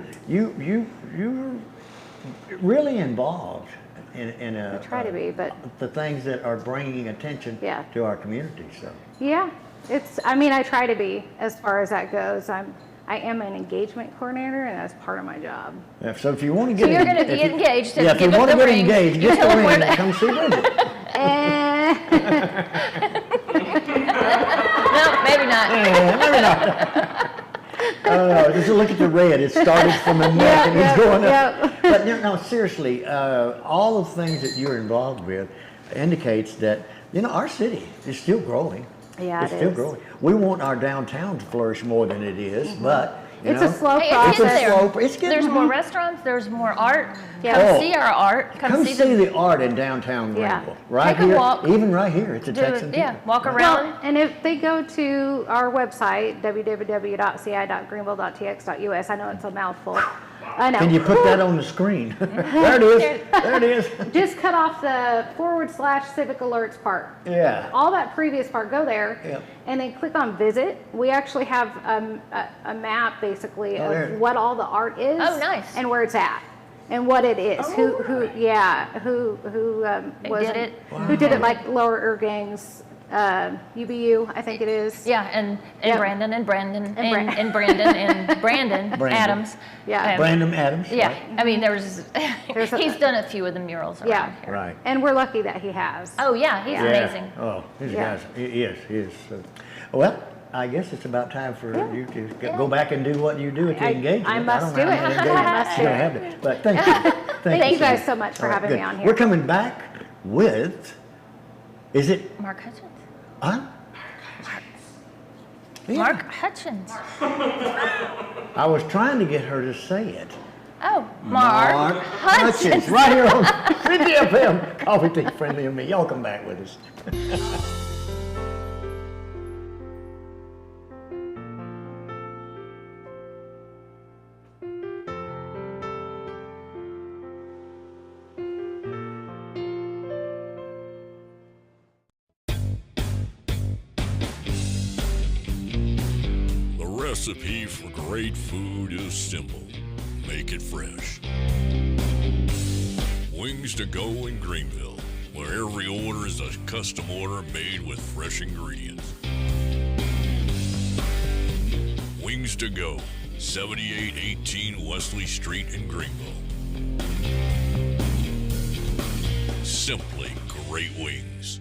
really involved in I try to be, but the things that are bringing attention to our community. So yeah, I try to be, as far as that goes. I am an engagement coordinator, and that's part of my job. Yeah, so if you want to get, you're going to be engaged. If you want to get engaged, get the ring and come see Bridget. No, maybe not. Maybe not. Just look at the red. It started from the neck and it's going up. But no, seriously, all the things that you're involved with indicates that our city is still growing. Yeah, it's still growing. We want our downtown to flourish more than it is, but it's a slow process. It's getting there's more restaurants. There's more art. Come see our art. Come see the art in downtown Greenville. Right Take here, a walk. even right here, it's a Texan theater. Walk around. Well, and if they go to our website, www.ci.greenville.tx.us, I know it's a mouthful. I know. Can you put that on the screen? There it is. There it is. Just cut off the /civic alerts part. Yeah. All that previous part, go there, and then click on visit. We actually have a map basically of what all the art is. Oh, nice. And where it's at. And what it is, who did it, like Lower Ergang's UBU, I think it is. Yeah, and Brandon and Brandon and Brandon Adams. Yeah. Brandon Adams. Yeah, right. I mean, he's done a few of the murals around here. Right. And we're lucky that he has. Oh yeah, he's amazing. Oh, these guys, he is. Well, I guess it's about time for you to go back and do what you do at the engagement. I must do it. I must do it. But thank you. Thank you guys so much for having me on here. We're coming back with, is it? Mark Hutchins. Huh? Mark Hutchins. I was trying to get her to say it. Oh, Mark Hutchins. Right here on CTFM. Coffee Tea Friendly and Me. Y'all come back with us. The recipe for great food is simple. Make it fresh. Wings to go in Greenville, where every order is a custom order made with fresh ingredients. Wings to go, 7818 Wesley Street in Greenville. Simply great wings.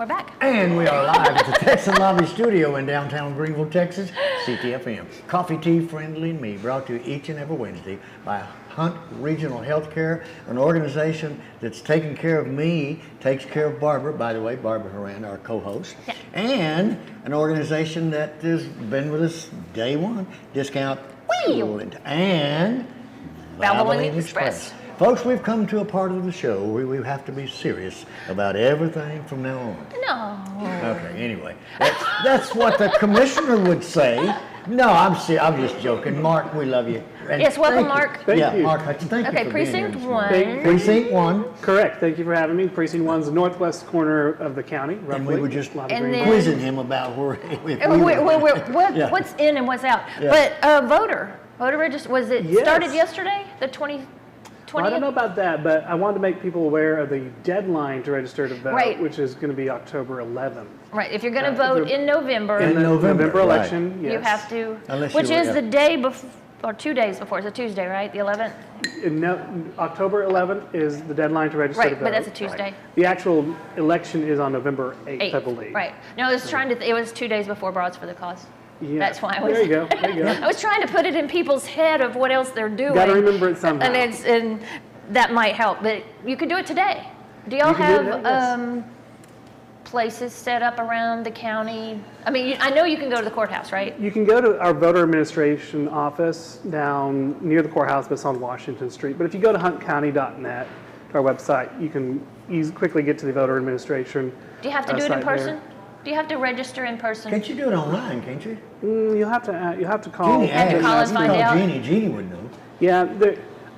We're back. And we are live at the Texan Lobby Studio in downtown Greenville, Texas, CTFM. Coffee, tea, friendly, and me, brought to you each and every Wednesday by Hunt Regional Healthcare, an organization that's taking care of me, takes care of Barbara, by the way, Barbara Horan, our co-host, and an organization that has been with us day one, Discount Wheel, and Valvoline Express. Folks, we've come to a part of the show where we have to be serious about everything from now on. No. Okay, anyway, that's what the commissioner would say. No, I'm just joking. Mark, we love you. And yes, welcome, Mark. Thank you. Mark, thank you Okay, for Precinct being here. 1. Precinct 1. Correct. Thank you for having me. Precinct 1's the northwest corner of the county, roughly. And we were just then- quizzing him about What's in and what's out. Yeah. But voter register, was it started yesterday, the 20th? Well, I don't know about that, but I wanted to make people aware of the deadline to register to vote, Right. which is going to be October 11th. Right, if you're going to vote in November. In the November right. election, yes. You have to, Unless which you were- is the day before, or 2 days before. It's a Tuesday, right? The 11th? October 11th is the deadline to register to Right, vote. but that's a Tuesday. The actual election is on November 8th, I believe. Right. No, I was trying to, it was 2 days before Broads for the Cause. Yeah. That's why I was. There you go. There you go. I was trying to put it in people's head of what else they're doing. Got to remember it somehow. And that might help, but you could do it today. Do y'all You can do have it today, yes. places set up around the county? I mean, I know you can go to the courthouse, right? You can go to our voter administration office down near the courthouse, but it's on Washington Street. But if you go to huntcounty.net, to our website, you can quickly get to the voter administration. Do you have to do it in site there. person? Do you have to register in person? Can't you do it online, can't you? You'll have to call. Jeannie, Have to call and find out? Jeannie would know. Yeah,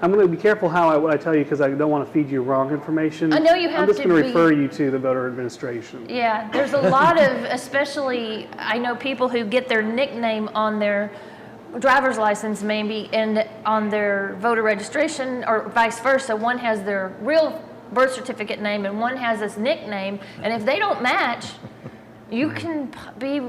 I'm going to be careful what I tell you because I don't want to feed you wrong information. I know you have I'm just to going to be- refer you to the voter administration. Yeah, there's a lot of, especially, I know people who get their nickname on their driver's license maybe and on their voter registration or vice versa. One has their real birth certificate name and one has this nickname, and if they don't match, you can be...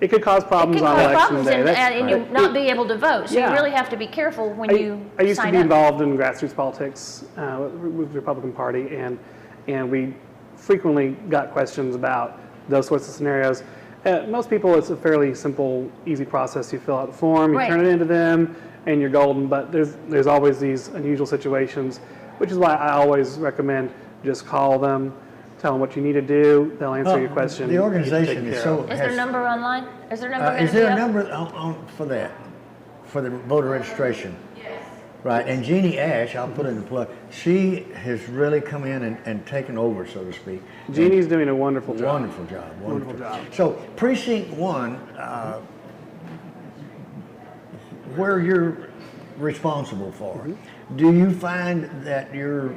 It could cause problems on election day. And you not be able to vote. So you really have to be careful when you I used to sign be up. involved in grassroots politics with the Republican Party, and we frequently got questions about those sorts of scenarios. Most people, it's a fairly simple, easy process. You fill out the form, you turn it into them, and you're golden. But there's always these unusual situations, which is why I always recommend just call them. Tell them what you need to do. They'll answer your question. The organization is so... Is there a number online? Is there a number Is there a number for that? For the voter registration? Yes. Right, and Jeannie Ash, I'll put in the plug, she has really come in and taken over, so to speak. Jeannie's doing a wonderful job. Wonderful job. So, Precinct 1, where you're responsible for, do you find that you're...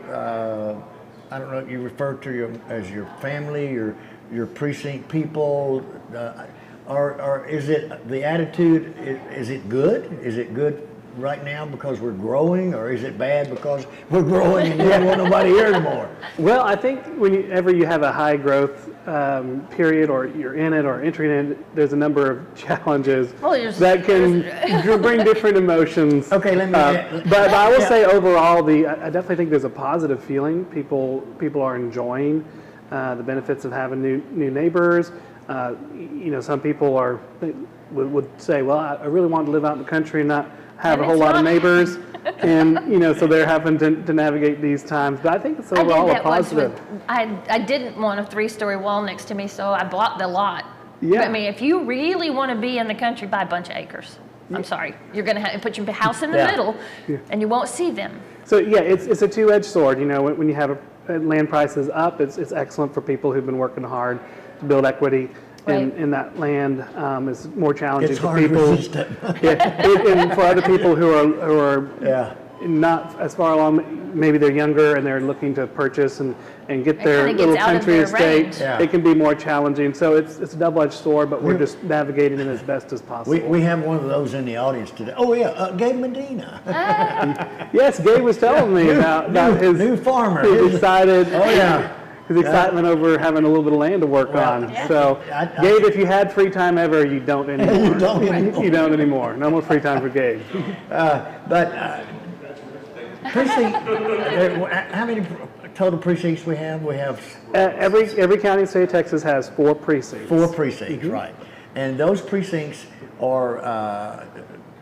I don't know if you refer to as your family, your precinct people, or is it the attitude? Is it good? Is it good right now because we're growing, or is it bad because we're growing and you don't want nobody here anymore? Well, I think whenever you have a high growth period, or you're in it or entering it, there's a number of challenges that can bring different emotions. Okay, let me. But I will say overall, I definitely think there's a positive feeling. People are enjoying the benefits of having new neighbors. Some people would say, well, I really want to live out in the country and not have a whole lot of neighbors. And so they're having to navigate these times. But I think it's overall a positive. I didn't want a 3-story wall next to me, so I bought the lot. Yeah. I mean, if you really want to be in the country, buy a bunch of acres. I'm sorry, you're going to put your house in the middle, and you won't see them. So yeah, it's a two-edged sword. When you have land prices up, it's excellent for people who've been working hard to build equity. In that land, it's more challenging It's for hard people. resistant. And for other people who are not as far along, maybe they're younger and they're looking to purchase and get their little country estate. It can be more challenging. So it's a double-edged sword, but we're just navigating it as best as possible. We have one of those in the audience today. Oh yeah, Gabe Medina. Yes, Gabe was telling me about his new farmer. He's excited. Oh yeah. His excitement over having a little bit of land to work on. So, Gabe, if you had free time ever, you don't anymore. You don't anymore. No more free time for Gabe. Precinct, how many? total precincts we have? We have every county in the state of Texas has 4 precincts. 4 precincts, right? And those precincts are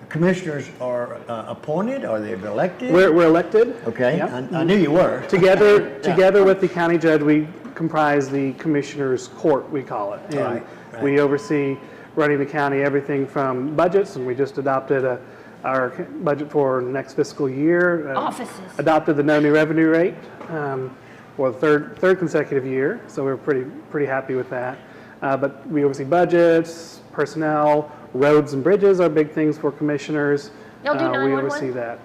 commissioners are appointed. Are they elected? We're elected. Okay, Yep. I knew you were. Together with the county judge, we comprise the commissioners' court, we call it. And right. we oversee running the county, everything from budgets, and we just adopted our budget for next fiscal year. Offices. Adopted the no new revenue rate for the third consecutive year, so we're pretty happy with that. But we oversee budgets, personnel, roads and bridges are big things for commissioners. Y'all do 911? We oversee that.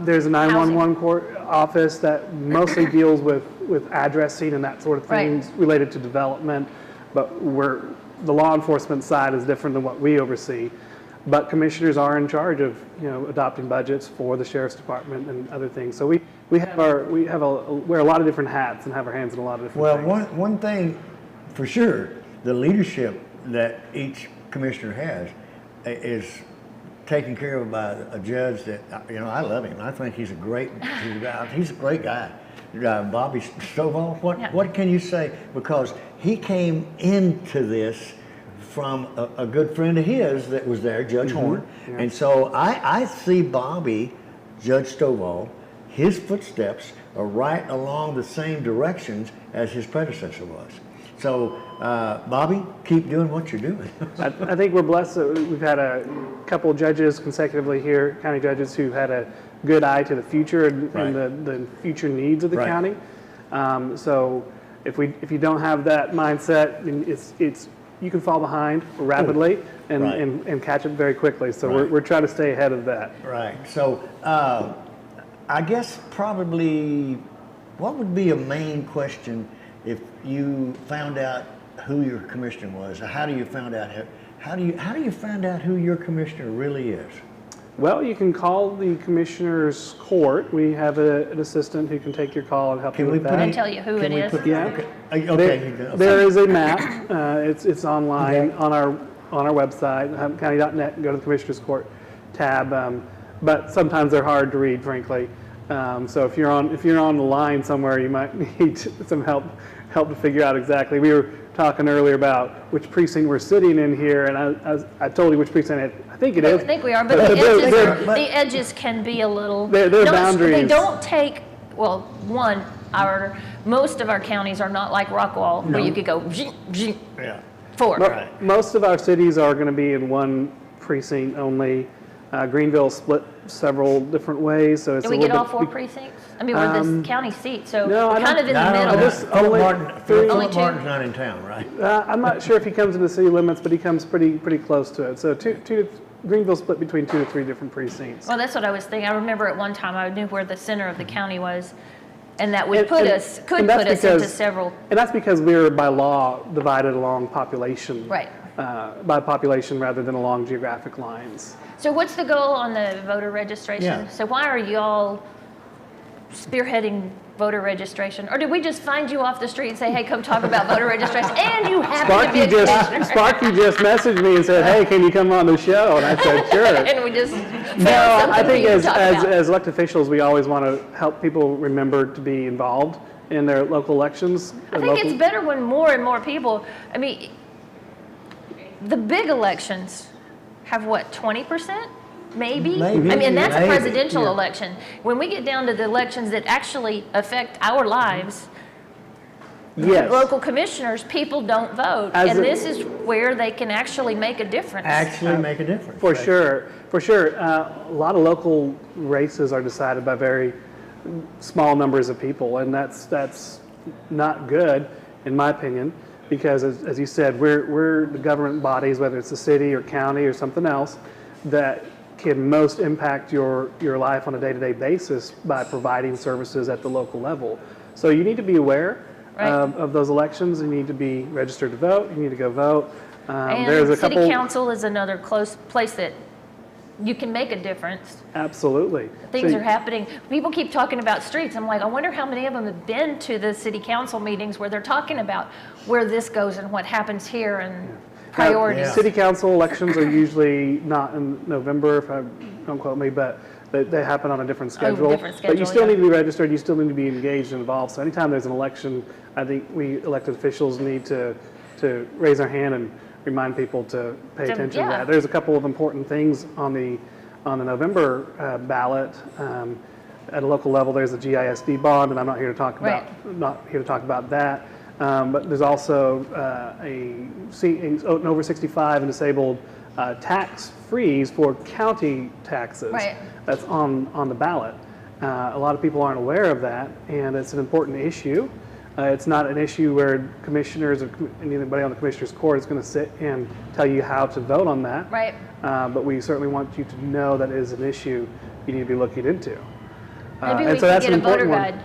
There's a 911 court office that mostly deals with addressing and that sort of things related to development, but the law enforcement side is different than what we oversee. But commissioners are in charge of adopting budgets for the sheriff's department and other things. So we wear a lot of different hats and have our hands in a lot of different things. Well, one thing for sure, the leadership that each commissioner has is taken care of by a judge that, I love him. I think he's a great guy. Bobby Stovall, what can you say? Because he came into this from a good friend of his that was there, Judge Horn. Yeah. And so I see Bobby, Judge Stovall, his footsteps are right along the same directions as his predecessor was. So, Bobby, keep doing what you're doing. I think we're blessed that we've had a couple judges consecutively here, county judges, who had a good eye to the future and the future needs of the county. So, if you don't have that mindset, you can fall behind rapidly and catch up very quickly. So we're trying to stay ahead of that. Right. So, I guess probably, what would be a main question if you found out who your commissioner was? How do you find out who your commissioner really is? Well, you can call the commissioner's court. We have an assistant who can take your call and help you with that. Can I tell you who it is? Okay. There is a map. It's online on our website, county.net. Go to the commissioner's court tab. But sometimes they're hard to read, frankly. So if you're on the line somewhere, you might need some help to figure out exactly. We were talking earlier about which precinct we're sitting in here, and I told you which precinct I think it is. I think we are, but the edges can be a little. They're boundaries. They don't take. Well, most of our counties are not like Rockwall, where you could go. Forward. Most of our cities are going to be in one precinct only. Greenville split several different ways, so it's Do we get all 4 precincts? I mean, we're the county seat, so we're kind of in the middle. Philip Martin's not in town, right? I'm not sure if he comes into the city limits, but he comes pretty close to it. So Greenville split between 2 to 3 different precincts. Well, that's what I was thinking. I remember at one time I knew where the center of the county was, and that would put us into several. And that's because we're by law divided along population. Right. By population rather than along geographic lines. So what's the goal on the voter registration? Yeah. So why are y'all spearheading voter registration? Or did we just find you off the street and say, hey, come talk about voter registration, and you happen to be a commissioner? Sparky just messaged me and said, hey, can you come on the show? And I said, sure. And we just I think as elected officials, we always want to help people remember to be involved in their local elections. I think it's better when more and more people, I mean, the big elections have what, 20%? Maybe? I mean, that's a presidential election. When we get down to the elections that actually affect our lives, local commissioners, people don't vote. And this is where they can actually make a difference. For sure. A lot of local races are decided by very small numbers of people, and that's not good, in my opinion. Because, as you said, we're the government bodies, whether it's the city or county or something else, that can most impact your life on a day-to-day basis by providing services at the local level. So you need to be aware of those elections. You need to be registered to vote. You need to go vote. And city council is another close place that you can make a difference. Absolutely. Things are happening. People keep talking about streets. I'm like, I wonder how many of them have been to the city council meetings where they're talking about where this goes and what happens here. And priorities. City council elections are usually not in November, if I don't quote me, but they happen on a different schedule. But you still need to be registered, you still need to be engaged and involved. So anytime there's an election, I think we elected officials need to raise our hand and remind people to pay attention to that. There's a couple of important things on the November ballot. At a local level, there's a GISD bond, and I'm not here to talk about that. But there's also an over 65 and disabled tax freeze for county taxes. Right. That's on the ballot. A lot of people aren't aware of that, and it's an important issue. It's not an issue where commissioners or anybody on the commissioner's court is going to sit and tell you how to vote on that. Right. But we certainly want you to know that it is an issue you need to be looking into. Maybe we could get a voter guide.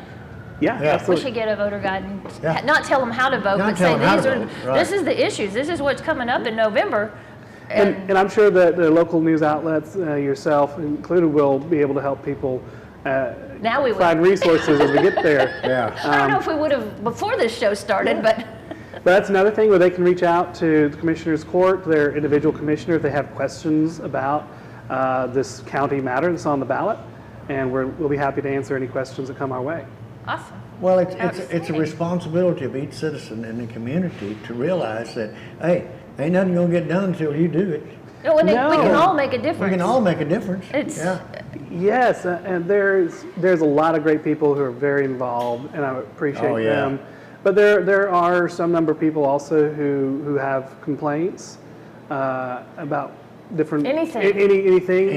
Yeah, absolutely. We should get a voter guide and not tell them how to vote, but say this is the issues. This is what's coming up in November. And I'm sure that the local news outlets, yourself included, will be able to help people find resources as we get there. I don't know if we would have before this show started, but that's another thing where they can reach out to the commissioner's court, their individual commissioner, if they have questions about this county matter that's on the ballot, and we'll be happy to answer any questions that come our way. Awesome. Well, it's a responsibility of each citizen in the community to realize that, hey, ain't nothing gonna get done until you do it. No, we can all make a difference. We can all make a difference. Yes, and there's a lot of great people who are very involved, and I appreciate them. But there are some number of people also who have complaints about different anything.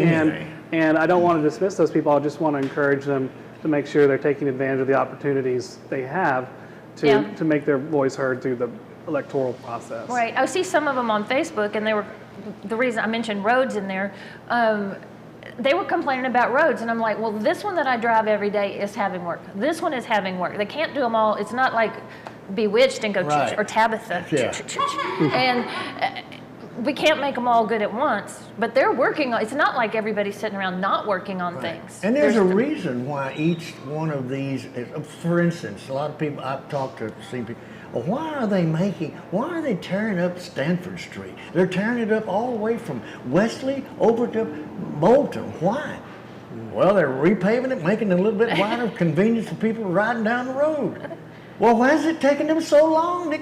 And I don't want to dismiss those people. I just want to encourage them to make sure they're taking advantage of the opportunities they have to make their voice heard through the electoral process. Right. I see some of them on Facebook, and the reason I mentioned roads in there, they were complaining about roads, and I'm like, well, this one that I drive every day is having work. This one is having work. They can't do them all. It's not like Bewitched and go or Tabitha. And we can't make them all good at once, but they're working on. It's not like everybody's sitting around not working on things. And there's a reason why each one of these, for instance, a lot of people I've talked to, seen people, why are they tearing up Stanford Street? They're tearing it up all the way from Wesley over to Bolton. Why? Well, they're repaving it, making it a little bit wider, convenience for people riding down the road. Well, why is it taking them so long?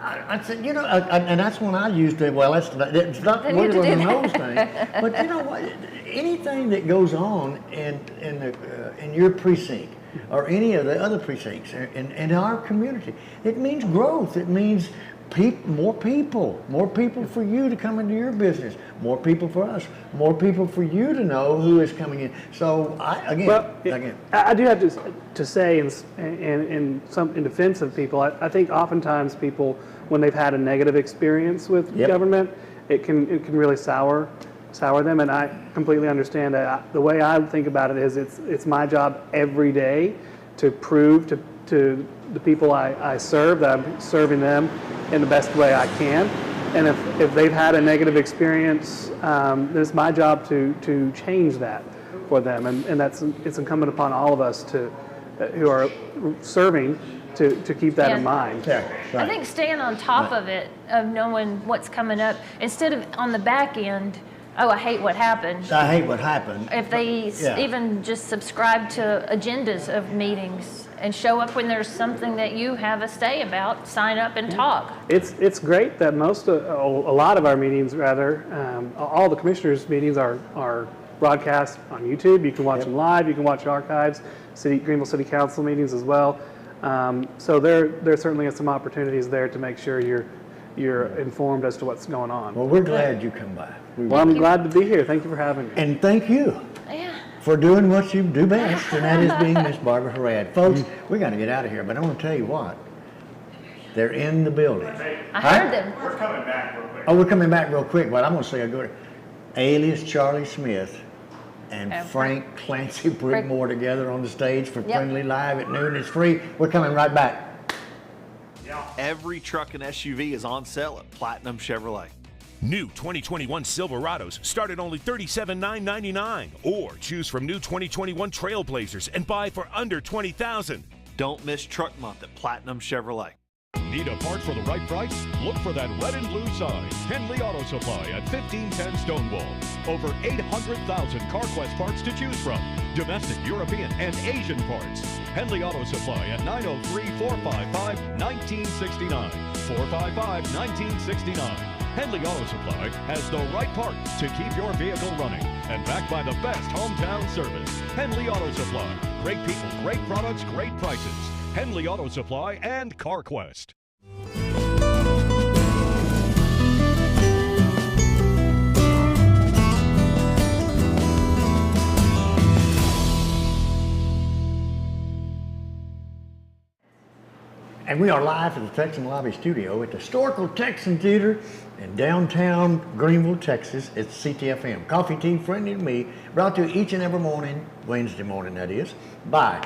I said, and that's when I used it. Well, it's not one of those things. But you know what? Anything that goes on in your precinct or any of the other precincts in our community, it means growth. It means more people for you to come into your business, more people for us, more people for you to know who is coming in. So I do have to say in defense of people, I think oftentimes people, when they've had a negative experience with government, it can really sour them, and I completely understand that. The way I think about it is it's my job every day to prove to the people I serve that I'm serving them in the best way I can. And if they've had a negative experience, then it's my job to change that for them. And it's incumbent upon all of us who are serving to keep that in mind. I think staying on top of it, of knowing what's coming up, instead of on the back end, I hate what happened. I hate what happened. If they even just subscribe to agendas of meetings and show up when there's something that you have a say about, sign up and talk. It's great that a lot of our meetings, all the commissioners' meetings are broadcast on YouTube. You can watch them live. You can watch archives. Greenville City Council meetings as well. So there certainly are some opportunities there to make sure you're informed as to what's going on. Well, we're glad you come by. Well, I'm glad to be here. Thank you for having me. And thank you for doing what you do best, and that is being Miss Barbara Harrad. Folks, we got to get out of here, but I want to tell you what. They're in the building. I heard them. We're coming back real quick. Oh, we're coming back real quick, but I'm going to say a good alias Charlie Smith and Frank Clancy Brickmore together on the stage for Friendly Live at noon. It's free. We're coming right back. Every truck and SUV is on sale at Platinum Chevrolet. New 2021 Silverados start at only $37,999, or choose from new 2021 Trailblazers and buy for under $20,000. Don't miss Truck Month at Platinum Chevrolet. Need a part for the right price? Look for that red and blue sign. Henley Auto Supply at 1510 Stonewall. Over 800,000 CarQuest parts to choose from. Domestic, European, and Asian parts. Henley Auto Supply at 903-455-1969. 455-1969. Henley Auto Supply has the right parts to keep your vehicle running and backed by the best hometown service. Henley Auto Supply. Great people, great products, great prices. Henley Auto Supply and CarQuest. And we are live at the Texan Lobby Studio at the Historical Texan Theater in downtown Greenville, Texas. It's CTFM, Coffee, Tea, Friendly to Me, brought to you each and every morning, Wednesday morning that is, by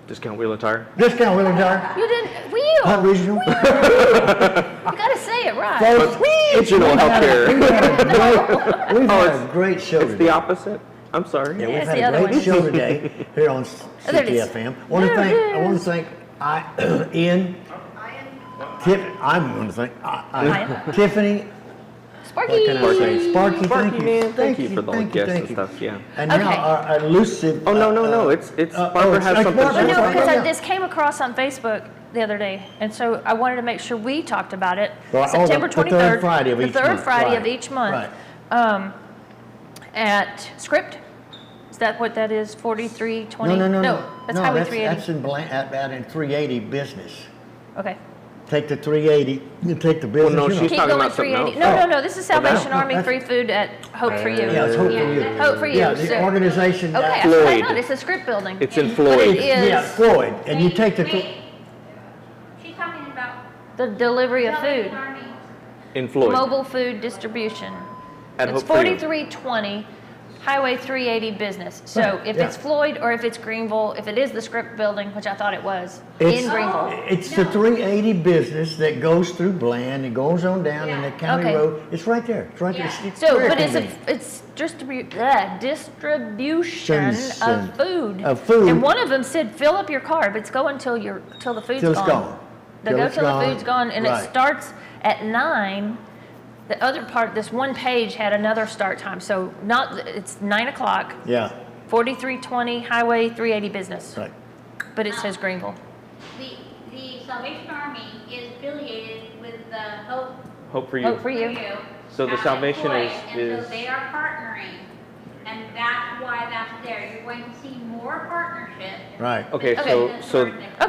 Discount Wheel and Tire. Discount Wheel and Tire. You didn't, wheel. Not regional. You gotta say it right. Regional healthcare. We've had a great show It's today. the opposite. I'm sorry. Yeah, we've had a great show today here on CTFM. I want to thank Ian, Tiffany, Sparky. what can I say? Sparky, Sparky, thank you. man. Thank you for the guests and stuff. Yeah. And now our elusive. Oh no! It's Barbara has something. No, because Yeah. this came across on Facebook the other day, and so I wanted to make sure we talked about it. Well, September the 23rd, third Friday of the each third month. Friday Right. of each month, Right. at Script. Is that what that is? 4320? No. That's Highway 380. That's in out in 380 business. Okay. Take the 380. You take the business. no, you know. she's Keep talking going about something 380. else. No. This is Salvation Army that's- free food at Hope for You. Yeah, it's Hope for You. Hope for You. Yeah, the So- organization. Okay, I Floyd. know. It's a Script building. It's in But Floyd. it is Yeah, Floyd. And you take the. She's talking about the delivery of food. Army. In Floyd. Mobile food distribution. At It's Hope for You. 4320 Highway 380 business. So Right, if yeah. it's Floyd or if it's Greenville, if it is the Script building, which I thought it was, It's- in Greenville. It's the 380 business that goes through Bland and goes on down in the county Okay. road. It's right there. It's right there. It's So, very but convenient. it's distribution of food. Of food. And one of them said, fill up your car, but it's going till the food's Till it's gone. gone. They Till go it's till gone. the food's gone, and Right. it starts at 9. The other part, this one page had another start time, so it's 9 o'clock. Yeah. 4320 Highway 380 business. Right. But it says Greenville. The Salvation Army is affiliated with the Hope Hope for You. Hope for You. So the out in Salvation Floyd, is and so they are partnering, and that's why that's there. You're going to see more partnership. Right. Okay, so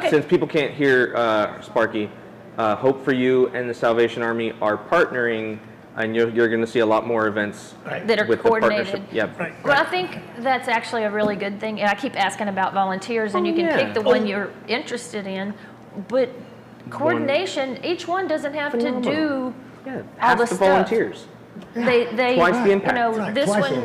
since people can't hear Sparky, Hope for You and the Salvation Army are partnering, and you're going to see a lot more events That are with coordinated. the partnership. Yeah. Well, I think that's actually a really good thing. And I keep asking about volunteers, and you can yeah. pick the one you're interested in. But coordination, each one doesn't have to do all Half the the stuff. volunteers. They Twice the impact. You know, Right, this twice the one.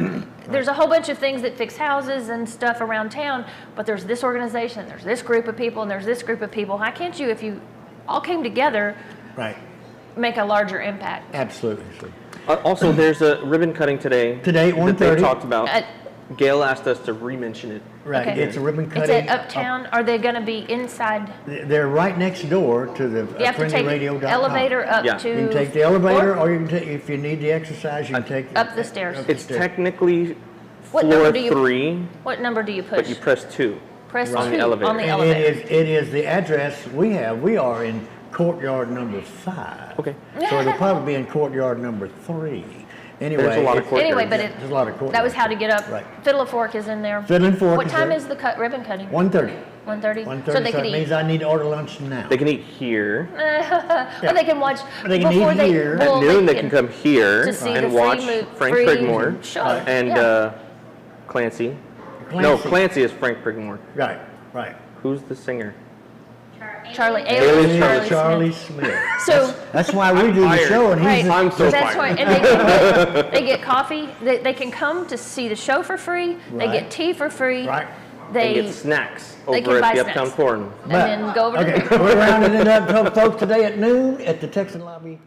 impact. There's a whole bunch of things that fix houses and stuff around town, but there's this organization, there's this group of people, and there's this group of people. How can't you, if you all came together, Right. make a larger impact? Absolutely. Also, there's a ribbon cutting today. Today at that they 1:30. talked about. Gail asked us to re-mention it. Right. Okay. It's a ribbon It's cutting. at Uptown. Are they going to be inside? They're right next door to the You have to take the friendlyradio.com. elevator up Yeah. to. You can take the elevator, fourth? or you can take, if you need the exercise, you can take Up the stairs. It's technically What floor number do you- 3, What number do you push? but you press 2. Press on 2 the elevator. on the And elevator. it is the address we have. We are in courtyard number 5. Okay. So it'll probably be in courtyard number 3. Anyway, There's a lot of courtyards. Anyway, but there's a lot of courtyards. that was how to get up. Right. Fiddle and Fork is in there. Fiddle and Fork What is time there. is the ribbon cutting? 1:30. 1:30? 1:30. So they so could it eat. means I need to order lunch now. They can eat here. Or they can watch They can before eat they here. well, At noon, they can come here to see the and free watch Frank free Prigmore show. and Yeah. Clancy. No, Clancy is Frank Prigmore. Right. Right. Who's the singer? Charlie Haley Alias Charlie Smith. So That's why we do the fired. show, and he's right, I'm so that's fired. why, and they get coffee. They can come to see the show for free. They Right. get tea for free. right. They get snacks they over can at buy the Uptown snacks. Forum. And then go over okay, to we're rounding it up, folks, today at noon at the Texan Lobby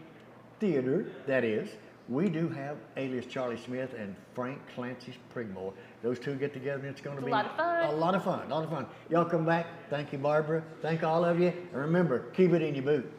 Theater, that is. we do have alias Charlie Smith and Frank Clancy's Prigmore. Those two get together and it's going to be a lot of fun. A lot of fun. Y'all come back. Thank you, Barbara. Thank all of you. And remember, keep it in your boot.